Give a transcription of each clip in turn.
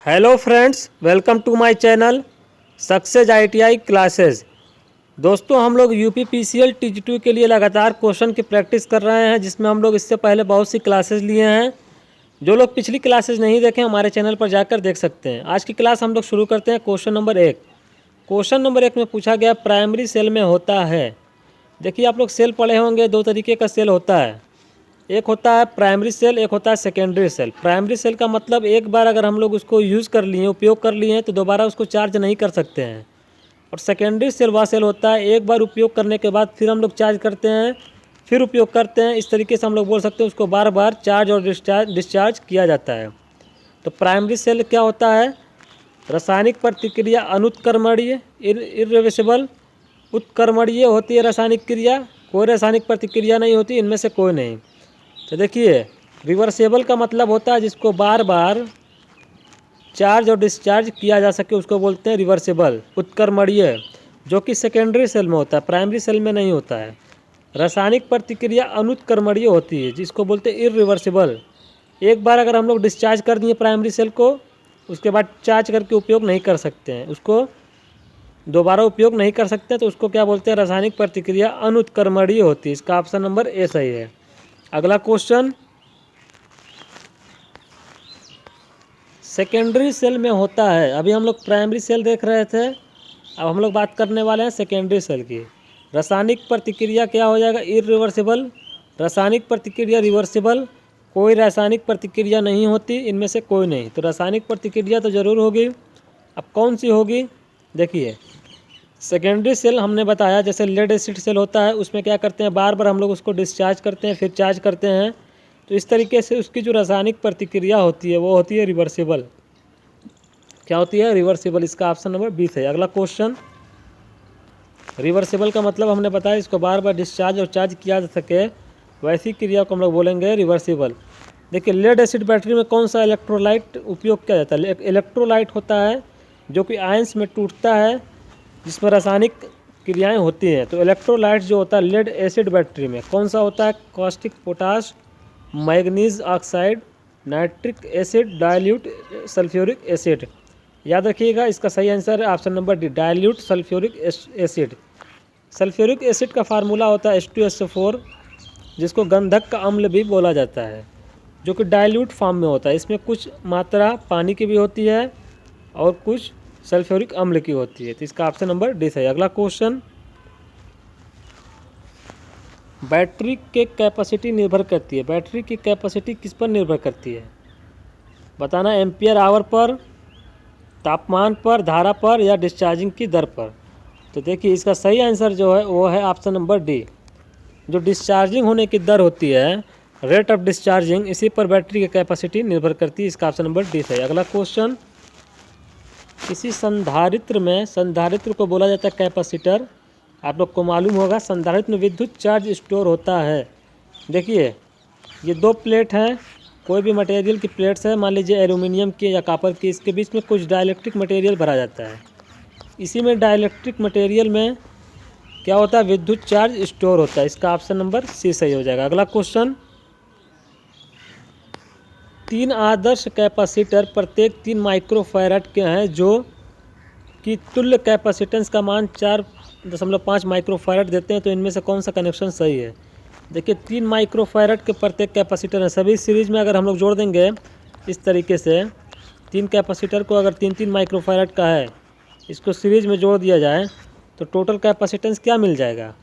Hello friends, welcome to my channel success ITI classes. दोस्तों, हम लोग यूपी पीसीएल टीजी2 के लिए लगातार क्वेश्चन की प्रैक्टिस कर रहे हैं, जिसमें हम लोग इससे पहले बहुत सी क्लासेस लिए हैं। जो लोग पिछली क्लासेस नहीं देखें, हमारे चैनल पर जाकर देख सकते हैं। आज की क्लास हम लोग शुरू करते हैं। Question number 1। क्वेश्चन नंबर 1 में पूछा गया प्राइमरी सेल में होता है। देखिए, आप लोग सेल पढ़े होंगे, दो तरीके का सेल होता है। एक होता है प्राइमरी सेल, एक होता है सेकेंडरी सेल। प्राइमरी सेल का मतलब एक बार अगर हम लोग उसको यूज़ कर लिए, उपयोग कर लिए हैं, तो दोबारा उसको चार्ज नहीं कर सकते हैं। और सेकेंडरी सेल वह सेल होता है एक बार उपयोग करने के बाद फिर हम लोग चार्ज करते हैं, फिर उपयोग करते हैं। इस तरीके से हम लोग बोल सकते हैं उसको बार बार चार्ज और डिस्चार्ज किया जाता है। तो प्राइमरी सेल क्या होता है? रासायनिक प्रतिक्रिया अनुत्क्रमणीय इरिवर्सिबल, उत्क्रमणीय होती है रासायनिक क्रिया, कोई रासायनिक प्रतिक्रिया नहीं होती, इनमें से कोई नहीं। तो देखिए, रिवर्सेबल का मतलब होता है जिसको बार बार चार्ज और डिस्चार्ज किया जा सके, उसको बोलते हैं रिवर्सेबल। उत्क्रमणीय जो कि सेकेंडरी सेल में होता है, प्राइमरी सेल में नहीं होता है। रासायनिक प्रतिक्रिया अनुत्क्रमणीय होती है, जिसको बोलते हैं इरिवर्सिबल। एक बार अगर हम लोग डिस्चार्ज कर दिए प्राइमरी सेल को, उसके बाद चार्ज करके उपयोग नहीं कर सकते हैं, उसको दोबारा उपयोग नहीं कर सकते, तो उसको क्या बोलते हैं? रासायनिक प्रतिक्रिया अनुत्क्रमणीय होती है। इसका ऑप्शन नंबर ए सही है। अगला क्वेश्चन, सेकेंडरी सेल में होता है। अभी हम लोग प्राइमरी सेल देख रहे थे, अब हम लोग बात करने वाले हैं सेकेंडरी सेल की। रासायनिक प्रतिक्रिया क्या हो जाएगा? इरिवर्सिबल। रासायनिक प्रतिक्रिया रिवर्सिबल, कोई रासायनिक प्रतिक्रिया नहीं होती, इनमें से कोई नहीं। तो रासायनिक प्रतिक्रिया तो ज़रूर होगी। अब कौन सी होगी? देखिए, सेकेंडरी सेल हमने बताया जैसे लेड एसिड सेल होता है, उसमें क्या करते हैं, बार बार हम लोग उसको डिस्चार्ज करते हैं, फिर चार्ज करते हैं। तो इस तरीके से उसकी जो रासायनिक प्रतिक्रिया होती है वो होती है रिवर्सिबल। क्या होती है? रिवर्सिबल। इसका ऑप्शन नंबर 20 है। अगला क्वेश्चन, रिवर्सिबल का मतलब हमने बताया इसको बार बार डिस्चार्ज और चार्ज किया जा सके, वैसी क्रिया को हम लोग बोलेंगे रिवर्सिबल। देखिए, लेड एसिड बैटरी में कौन सा इलेक्ट्रोलाइट उपयोग किया जाता है? इलेक्ट्रोलाइट होता है जो कि आयंस में टूटता है, जिसमें रासायनिक क्रियाएं होती हैं। तो इलेक्ट्रोलाइट जो होता है लेड एसिड बैटरी में कौन सा होता है? Caustic potash, manganese oxide, nitric acid, dilute sulphuric acid. याद रखिएगा, इसका सही आंसर है option number D, dilute sulphuric acid. Sulphuric acid का फार्मूला होता है H2SO4, जिसको गंधक का अम्ल भी बोला जाता है, जो कि डाइल्यूट फॉर्म में होता है। इसमें कुछ मात्रा पानी की भी होती है और कुछ सल्फ्यूरिक अम्ल की होती है। तो इसका ऑप्शन नंबर डी है। अगला क्वेश्चन, बैटरी के कैपेसिटी निर्भर करती है। बैटरी की कैपेसिटी किस पर निर्भर करती है? बताना, एम्पियर आवर पर, तापमान पर, धारा पर, या डिस्चार्जिंग की दर पर। तो देखिए, इसका सही आंसर जो है वो है ऑप्शन नंबर डी। जो डिस्चार्जिंग होने की दर होती है, रेट ऑफ डिस्चार्जिंग, इसी पर बैटरी की कैपेसिटी निर्भर करती है। इसका ऑप्शन नंबर डी है। अगला क्वेश्चन, किसी संधारित्र में, संधारित्र को बोला जाता है कैपेसिटर। आप लोग को मालूम होगा, संधारित्र में विद्युत चार्ज स्टोर होता है। देखिए, ये दो प्लेट हैं, कोई भी मटेरियल की प्लेट्स है, मान लीजिए एल्यूमिनियम की या कॉपर की, इसके बीच में कुछ डाइलेक्ट्रिक मटेरियल भरा जाता है। इसी में डाइलेक्ट्रिक मटेरियल में क्या होता है? विद्युत चार्ज स्टोर होता है। इसका ऑप्शन नंबर सी सही हो जाएगा। अगला क्वेश्चन, 3 आदर्श कैपेसिटर प्रत्येक 3 माइक्रोफैराड के हैं, जो कि तुल्य कैपेसिटेंस का मान 4.5 माइक्रोफैराड देते हैं। तो इनमें से कौन सा कनेक्शन सही है? देखिए, 3 माइक्रोफैराड के प्रत्येक कैपेसिटर हैं, सभी सीरीज में अगर हम लोग जोड़ देंगे इस तरीके से, 3 कैपेसिटर को अगर 3-3 माइक्रोफैराड का है, इसको सीरीज में जोड़ दिया जाए तो टोटल कैपेसिटेंस क्या मिल जाएगा?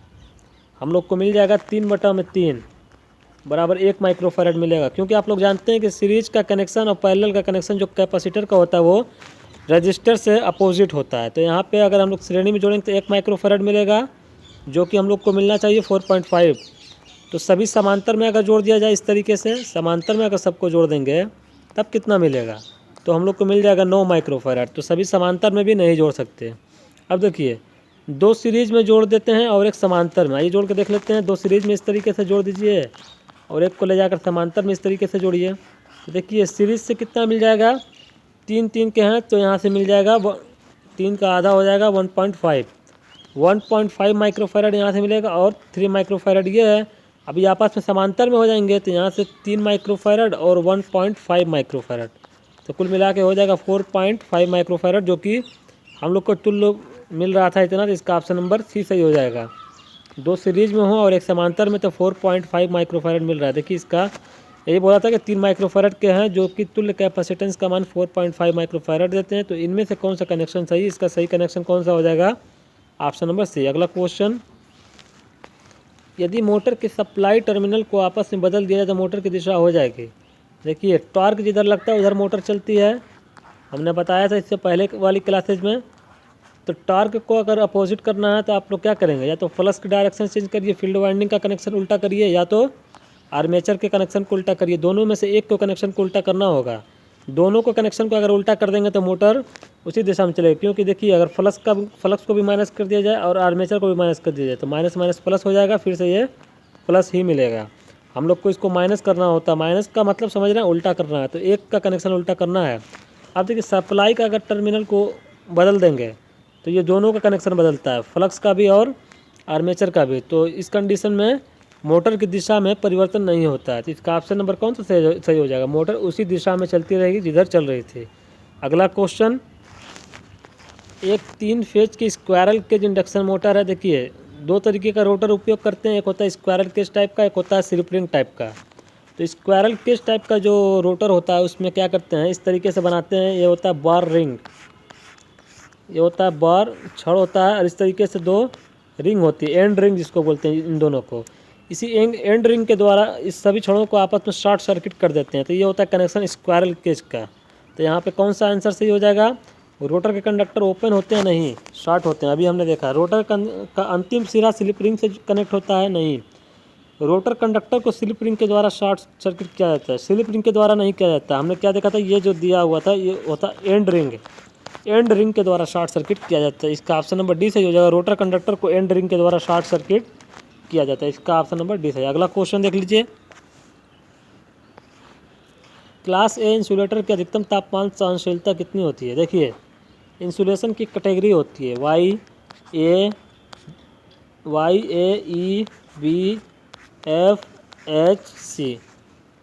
हम लोग को मिल जाएगा 3/3 बराबर 1 माइक्रोफैराड मिलेगा। क्योंकि आप लोग जानते हैं कि सीरीज का कनेक्शन और पैरेलल का कनेक्शन जो कैपेसिटर का होता है वो रजिस्टर से अपोजिट होता है। तो यहाँ पे अगर हम लोग श्रेणी में जोड़ेंगे तो 1 माइक्रोफैराड मिलेगा, जो कि हम लोग को मिलना चाहिए 4.5। तो सभी समांतर में अगर जोड़ दिया जाए इस तरीके से, समांतर में अगर सबको जोड़ देंगे तब कितना मिलेगा? तो हम लोग को मिल जाएगा 9 माइक्रोफैराड। तो सभी समांतर में भी नहीं जोड़ सकते। अब देखिए, 2 सीरीज में जोड़ देते हैं और 1 समांतर में। आइए जोड़ के देख लेते हैं। 2 सीरीज में इस तरीके से जोड़ दीजिए और 1 को ले जाकर समांतर में इस तरीके से जोड़िए। तो देखिए, सीरीज से कितना मिल जाएगा? 3-3 के हैं तो यहाँ से मिल जाएगा 3 का आधा हो जाएगा 1.5 माइक्रोफैराड यहाँ से मिलेगा, और 3 माइक्रोफैराड ये है। अभी आपस में समांतर में हो जाएंगे तो यहाँ से 3 माइक्रोफैराड और 1.5 माइक्रोफैराड। तो कुल मिला के हो जाएगा 4.5 माइक्रोफैरड, जो कि हम लोग को तुल्य मिल रहा था इतना, तो इसका ऑप्शन नंबर सी सही हो जाएगा। दो सीरीज में हो और एक समांतर में तो 4.5 माइक्रोफैरड मिल रहा है। देखिए इसका यही बोला था कि 3 माइक्रोफैरड के हैं जो कि तुल्य कैपेसिटेंस का मान 4.5 माइक्रोफैरड देते हैं। तो इनमें से कौन सा कनेक्शन सही, इसका सही कनेक्शन कौन सा हो जाएगा, ऑप्शन नंबर सी। अगला क्वेश्चन, यदि मोटर के सप्लाई टर्मिनल को आपस में बदल दिया जाए तो मोटर की दिशा हो जाएगी। देखिए टॉर्क जिधर लगता है उधर मोटर चलती है, हमने बताया था इससे पहले वाली क्लासेज में। तो टॉर्क को अगर अपोजिट करना है तो आप लोग क्या करेंगे, या तो फ्लक्स की डायरेक्शन चेंज करिए, फील्ड वाइंडिंग का कनेक्शन उल्टा करिए, या तो आर्मेचर के कनेक्शन को उल्टा करिए। दोनों में से एक को कनेक्शन को उल्टा करना होगा। दोनों को कनेक्शन को अगर उल्टा कर देंगे तो मोटर उसी दिशा में चलेगी, क्योंकि देखिए अगर फ्लक्स को भी माइनस कर दिया जाए और आर्मेचर को भी माइनस कर दिया जाए तो माइनस माइनस प्लस हो जाएगा, फिर से ये प्लस ही मिलेगा। हम लोग को इसको माइनस करना होता है, माइनस का मतलब समझ रहे हैं, उल्टा करना है, तो एक का कनेक्शन उल्टा करना है। अब देखिए सप्लाई का अगर टर्मिनल को बदल देंगे तो ये दोनों का कनेक्शन बदलता है, फ्लक्स का भी और आर्मेचर का भी। तो इस कंडीशन में मोटर की दिशा में परिवर्तन नहीं होता है। तो इसका ऑप्शन नंबर कौन सा सही हो जाएगा, मोटर उसी दिशा में चलती रहेगी जिधर चल रही थी। अगला क्वेश्चन, एक 3 फेज की स्क्वायरल केज इंडक्शन मोटर है। देखिए 2 तरीके का रोटर उपयोग करते हैं, एक होता है स्क्वायरल केज टाइप का, एक होता है स्लिप रिंग टाइप का। तो स्क्वायरल केज टाइप का जो रोटर होता है उसमें क्या करते हैं, इस तरीके से बनाते हैं। ये होता है बार रिंग, ये होता है बार छड़ होता है, और इस तरीके से 2 रिंग होती है, एंड रिंग जिसको बोलते हैं इन दोनों को। इसी एंड रिंग के द्वारा इस सभी छड़ों को आपस में शॉर्ट सर्किट कर देते हैं। तो ये होता है कनेक्शन स्क्वायरल केज का। तो यहाँ पे कौन सा आंसर सही हो जाएगा, रोटर के कंडक्टर ओपन होते हैं, नहीं शॉर्ट होते हैं। अभी हमने देखा रोटर का अंतिम सिरा स्लिप रिंग से कनेक्ट होता है, नहीं। रोटर कंडक्टर को स्लिप रिंग के द्वारा शॉर्ट सर्किट किया जाता है, स्लिप रिंग के द्वारा नहीं किया जाता। हमने क्या देखा था, ये जो दिया हुआ था ये होता एंड रिंग, एंड रिंग के द्वारा शॉर्ट सर्किट किया जाता है। इसका ऑप्शन नंबर डी सही हो जाएगा, रोटर कंडक्टर को एंड रिंग के द्वारा शॉर्ट सर्किट किया जाता है। इसका ऑप्शन नंबर डी सही। अगला क्वेश्चन देख लीजिए, क्लास ए इंसुलेटर की अधिकतम तापमान सहनशीलता कितनी होती है। देखिए इंसुलेशन की कैटेगरी होती है Y A E B F H C.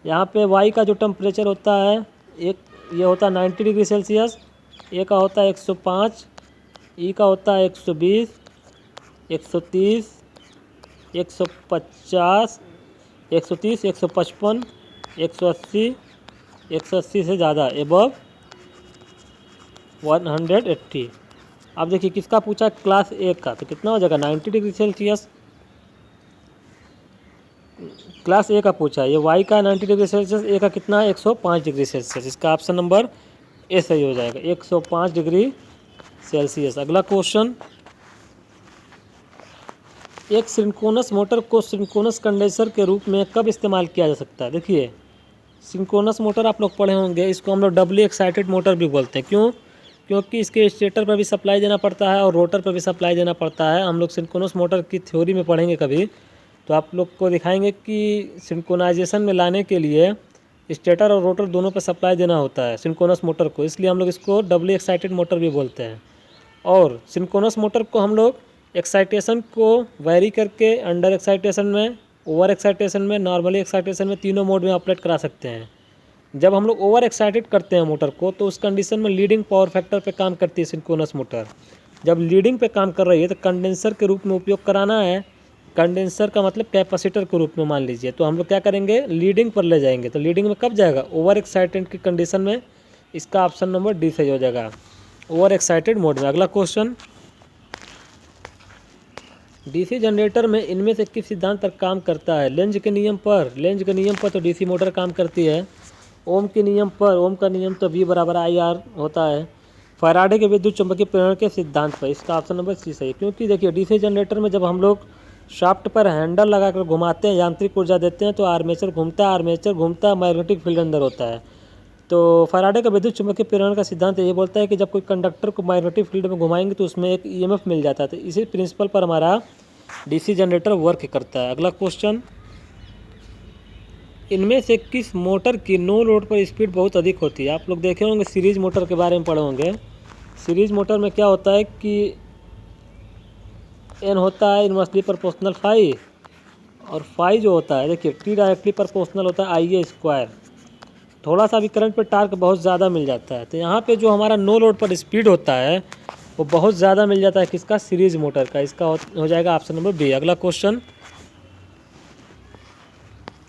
यहाँ पे वाई का जो टेम्परेचर होता है, एक ये होता है 90 डिग्री सेल्सियस, ए का होता है 105, ई का होता है 120, 130, 150, 130, 155, 180, 180 से ज़्यादा एबव 180। अब देखिए किसका पूछा, क्लास ए का, तो कितना हो जाएगा 90 डिग्री सेल्सियस, क्लास ए का पूछा है। ये वाई का 90 डिग्री सेल्सियस, ए का कितना है 105 डिग्री सेल्सियस। इसका ऑप्शन नंबर ए सही हो जाएगा, 105 डिग्री सेल्सियस। अगला क्वेश्चन, एक सिंक्रोनस मोटर को सिंक्रोनस कंडेंसर के रूप में कब इस्तेमाल किया जा सकता है। देखिए सिंक्रोनस मोटर आप लोग पढ़े होंगे, इसको हम लोग डबली एक्साइटेड मोटर भी बोलते हैं। क्यों, क्योंकि इसके स्टेटर पर भी सप्लाई देना पड़ता है और रोटर पर भी सप्लाई देना पड़ता है। हम लोग सिंक्रोनस मोटर की थ्योरी में पढ़ेंगे कभी, तो आप लोग को दिखाएंगे कि सिंक्रोनाइजेशन में लाने के लिए स्टेटर और रोटर दोनों पर सप्लाई देना होता है सिंक्रोनस मोटर को, इसलिए हम लोग इसको डबली एक्साइटेड मोटर भी बोलते हैं। और सिंक्रोनस मोटर को हम लोग एक्साइटेशन को वैरी करके अंडर एक्साइटेशन में, ओवर एक्साइटेशन में, नॉर्मली एक्साइटेशन में, तीनों मोड में ऑपरेट करा सकते हैं। जब हम लोग ओवर एक्साइटेड करते हैं मोटर को तो उस कंडीशन में लीडिंग पावर फैक्टर पे काम करती है सिंक्रोनस मोटर। जब लीडिंग पे काम कर रही है तो कंडेंसर के रूप में उपयोग कराना है, कंडेंसर का मतलब कैपेसिटर के रूप में मान लीजिए, तो हम लोग क्या करेंगे लीडिंग पर ले जाएंगे। तो लीडिंग में कब जाएगा, ओवर एक्साइटेड की कंडीशन में। इसका ऑप्शन नंबर डी सही हो जाएगा, ओवर एक्साइटेड मोड में। अगला क्वेश्चन, डीसी जनरेटर में इनमें से किस सिद्धांत पर काम करता है। लेंज के नियम पर, लेंज के नियम पर तो डीसी मोटर काम करती है। ओम के नियम पर, ओम का नियम तो V = IR होता है। फैराडे के विद्युत चुंबकीय प्रेरण के सिद्धांत पर, इसका ऑप्शन नंबर सी सही है। क्योंकि देखिए डीसी जनरेटर में जब हम लोग शाफ्ट पर हैंडल लगाकर घुमाते हैं, यांत्रिक ऊर्जा देते हैं, तो आर्मेचर घूमता है, आर्मेचर घूमता है, मैग्नेटिक फील्ड अंदर होता है। तो फैराडे का विद्युत चुंबकीय प्रेरण का सिद्धांत ये बोलता है कि जब कोई कंडक्टर को मैग्नेटिक फील्ड में घुमाएंगे तो उसमें एक EMF मिल जाता है। तो इसी प्रिंसिपल पर हमारा डीसी जनरेटर वर्क करता है। अगला क्वेश्चन, इनमें से किस मोटर की नो लोड पर स्पीड बहुत अधिक होती है। आप लोग देखे होंगे सीरीज मोटर के बारे में पढ़े होंगे। सीरीज मोटर में क्या होता है कि एन होता है इनवर्सली प्रोपोर्शनल फाई, और फाई जो होता है देखिए T डायरेक्टली प्रोपोर्शनल होता है IA²। थोड़ा सा भी करंट पे टार्क बहुत ज़्यादा मिल जाता है। तो यहाँ पे जो हमारा नो लोड पर स्पीड होता है वो बहुत ज़्यादा मिल जाता है किसका, सीरीज मोटर का। इसका हो जाएगा ऑप्शन नंबर बी। अगला क्वेश्चन,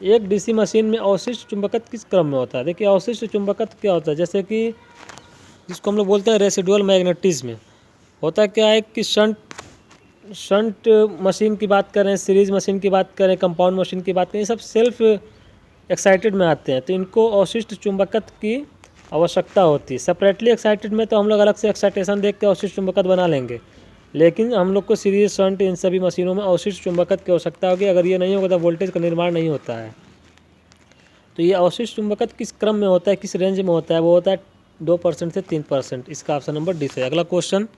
एक डीसी मशीन में अवशिष्ट चुंबकत्व किस क्रम में होता है। देखिए अवशिष्ट चुंबकत्व क्या होता है, जैसे कि जिसको हम लोग बोलते हैं रेसिडुअल मैग्नेटिज्म। होता क्या है कि शंट मशीन की बात करें, सीरीज मशीन की बात करें, कंपाउंड मशीन की बात करें, ये सब सेल्फ एक्साइटेड में आते हैं। तो इनको अवशिष्ट चुंबकत्व की आवश्यकता होती है। सेपरेटली एक्साइटेड में तो हम लोग अलग से एक्साइटेशन देख के अवशिष्ट चुंबकत्व बना लेंगे, लेकिन हम लोग को सीरीज शंट इन सभी मशीनों में अवशिष्ट चुंबकत्व की आवश्यकता होगी। अगर ये नहीं होगा तो वोल्टेज का निर्माण नहीं होता है। तो ये अवशिष्ट चुंबकत्व किस क्रम में होता है, किस रेंज में होता है, वो होता है 2% से 3%। इसका ऑप्शन नंबर डी से। अगला क्वेश्चन,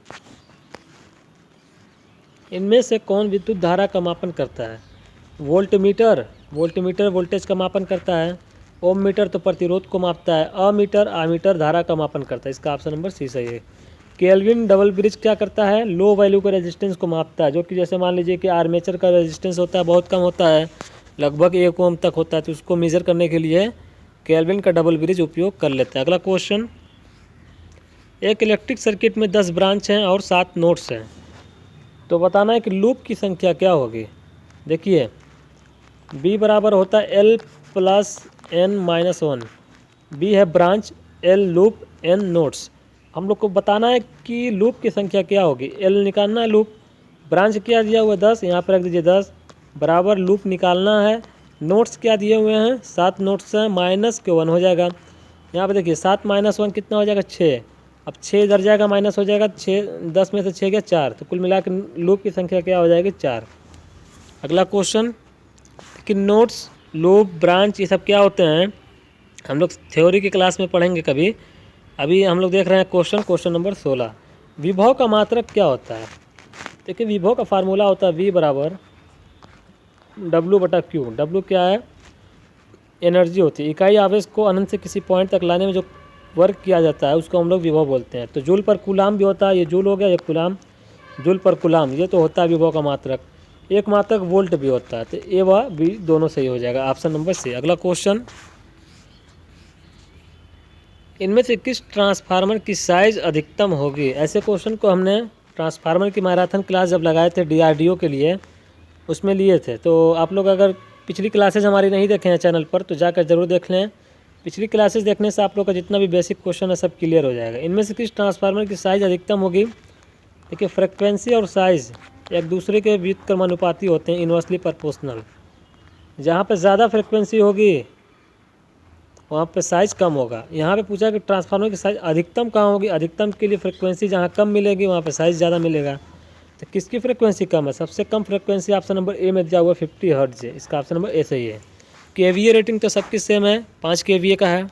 इनमें से कौन विद्युत धारा का मापन करता है। वोल्टमीटर वोल्टेज का मापन करता है। ओम मीटर तो प्रतिरोध को मापता है। आमीटर धारा का मापन करता है। इसका ऑप्शन नंबर सी सही है। केल्विन डबल ब्रिज क्या करता है, लो वैल्यू के रेजिस्टेंस को मापता है। जो कि जैसे मान लीजिए कि आर्मेचर का रेजिस्टेंस होता है बहुत कम होता है, लगभग 1 ओम तक होता है, तो उसको मेजर करने के लिए केल्विन का डबल ब्रिज उपयोग कर लेता है। अगला क्वेश्चन, एक इलेक्ट्रिक सर्किट में 10 ब्रांच हैं और 7 नोड्स हैं, तो बताना है कि लूप की संख्या क्या होगी। देखिए B बराबर होता है L प्लस N-1। B है branch, L loop, N nodes. हम लोग को बताना है कि लूप की संख्या क्या होगी। L निकालना है लूप, ब्रांच क्या दिया हुआ है 10, यहाँ पर रख दीजिए 10 बराबर लूप निकालना है। नोट्स क्या दिए हुए हैं, 7 नोट्स हैं, माइनस के 1 हो जाएगा। यहाँ पे देखिए 7 माइनस 1 कितना हो जाएगा, 6। अब 6 इधर जाएगा माइनस हो जाएगा, 6 10 में से 6 गया 4, तो कुल मिला के लूप की संख्या क्या हो जाएगी, 4। अगला क्वेश्चन कि नोट्स, लूप, ब्रांच ये सब क्या होते हैं, हम लोग थ्योरी की क्लास में पढ़ेंगे कभी। अभी हम लोग देख रहे हैं क्वेश्चन नंबर 16। विभव का मात्रक क्या होता है। देखिए विभव का फार्मूला होता है V बराबर W/Q। W क्या है, एनर्जी होती है। इकाई आवेश को अनंत से किसी पॉइंट तक लाने में जो वर्क किया जाता है उसको हम लोग विभव बोलते हैं। तो जूल पर कूलाम भी होता है, ये जूल हो गया, ये कूलाम, जूल पर कूलाम, ये तो होता है विभव का मात्रक। एक मात्रक वोल्ट भी होता है। तो ए व बी दोनों सही हो जाएगा, ऑप्शन नंबर सी। अगला क्वेश्चन, इनमें से किस ट्रांसफार्मर की साइज अधिकतम होगी। ऐसे क्वेश्चन को हमने ट्रांसफार्मर की मैराथन क्लास जब लगाए थे DRDO के लिए, उसमें लिए थे। तो आप लोग अगर पिछली क्लासेज हमारी नहीं देखे हैं चैनल पर तो जाकर ज़रूर देख लें। पिछली क्लासेज देखने से आप लोग का जितना भी बेसिक क्वेश्चन है सब क्लियर हो जाएगा। इनमें से किस ट्रांसफार्मर की साइज़ अधिकतम होगी। देखिए फ्रिक्वेंसी और साइज़ एक दूसरे के व्युत्क्रमानुपाती होते हैं, इन्वर्सली प्रोपोर्शनल। जहाँ पे ज़्यादा फ्रिक्वेंसी होगी वहाँ पे साइज़ कम होगा। यहाँ पे पूछा कि ट्रांसफार्मर की साइज़ अधिकतम कहाँ होगी। अधिकतम के लिए फ्रिक्वेंसी जहाँ कम मिलेगी वहाँ पे साइज़ ज़्यादा मिलेगा। तो किसकी फ्रिक्वेंसी कम है, सबसे कम फ्रिक्वेंसी ऑप्शन नंबर ए में दिया हुआ 50 हर्ट्ज है। इसका ऑप्शन नंबर ए सही है। KVA रेटिंग तो सबकी सेम है, 5 KVA का है।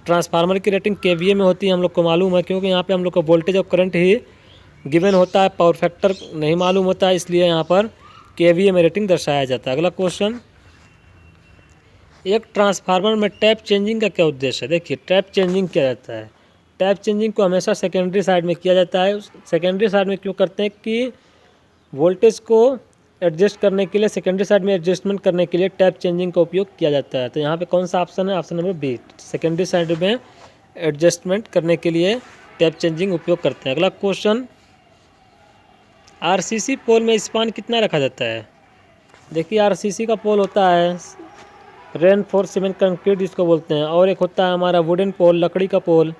ट्रांसफार्मर की रेटिंग KVA में होती है, हम लोग को मालूम है, क्योंकि यहाँ पे हम लोग को वोल्टेज और करंट ही गिवन होता है, पावर फैक्टर नहीं मालूम होता है, इसलिए यहाँ पर KVA में रेटिंग दर्शाया जाता है। अगला क्वेश्चन, एक ट्रांसफार्मर में टैप चेंजिंग का क्या उद्देश्य है। देखिए टैप चेंजिंग क्या रहता है, टैप चेंजिंग को हमेशा सेकेंडरी साइड में किया जाता है। सेकेंडरी साइड में क्यों करते हैं कि वोल्टेज को एडजस्ट करने के लिए, सेकेंडरी साइड में एडजस्टमेंट करने के लिए टैप चेंजिंग का उपयोग किया जाता है। तो यहाँ पे कौन सा ऑप्शन है, option number B, secondary side में एडजस्टमेंट करने के लिए टैप चेंजिंग उपयोग करते हैं। अगला क्वेश्चन, RCC पोल में स्पान कितना रखा जाता है। देखिए RCC का पोल होता है रेनफोर्स सीमेंट कंक्रीट जिसको बोलते हैं, और एक होता है हमारा वुडन पोल, लकड़ी का पोल,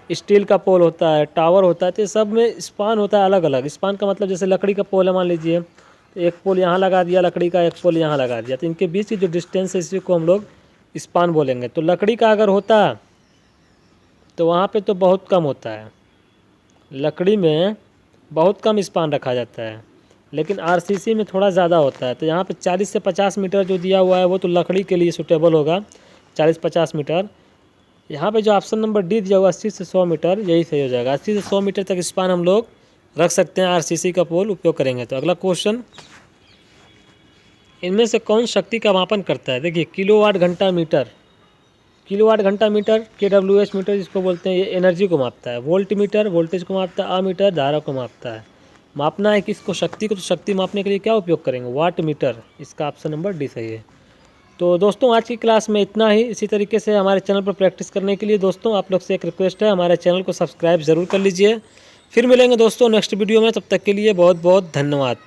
स्टील का पोल होता है, टावर होता है। तो सब में स्पान होता है अलग अलग। स्पान का मतलब जैसे लकड़ी का पोल है, मान लीजिए तो एक पोल यहाँ लगा दिया लकड़ी का, एक पोल यहाँ लगा दिया, तो इनके बीच की जो डिस्टेंस है इसी को हम लोग स्पान बोलेंगे। तो लकड़ी का अगर होता तो वहाँ पे तो बहुत कम होता है, लकड़ी में बहुत कम स्पान रखा जाता है, लेकिन RCC में थोड़ा ज़्यादा होता है। तो यहाँ पे 40 से 50 मीटर जो दिया हुआ है वो तो लकड़ी के लिए सूटेबल होगा, 40-50 मीटर। यहाँ पे जो ऑप्शन नंबर डी दिया हुआ 80 से 100 मीटर, यही सही हो जाएगा। 80 से 100 मीटर तक स्पान हम लोग रख सकते हैं, RCC का पोल उपयोग करेंगे तो। अगला क्वेश्चन, इनमें से कौन शक्ति का मापन करता है। देखिए किलोवाट घंटा मीटर, KWH मीटर जिसको बोलते हैं, ये एनर्जी को मापता है। वोल्ट मीटर वोल्टेज को मापता है, मीटर धारा को मापता है। मापना है किसको, शक्ति को, तो शक्ति मापने के लिए क्या उपयोग करेंगे, वाट मीटर। इसका ऑप्शन नंबर डी सही है। तो दोस्तों आज की क्लास में इतना ही। इसी तरीके से हमारे चैनल पर प्रैक्टिस करने के लिए दोस्तों आप लोग से एक रिक्वेस्ट है, हमारे चैनल को सब्सक्राइब ज़रूर कर लीजिए। फिर मिलेंगे दोस्तों नेक्स्ट वीडियो में, तब तक के लिए बहुत बहुत धन्यवाद।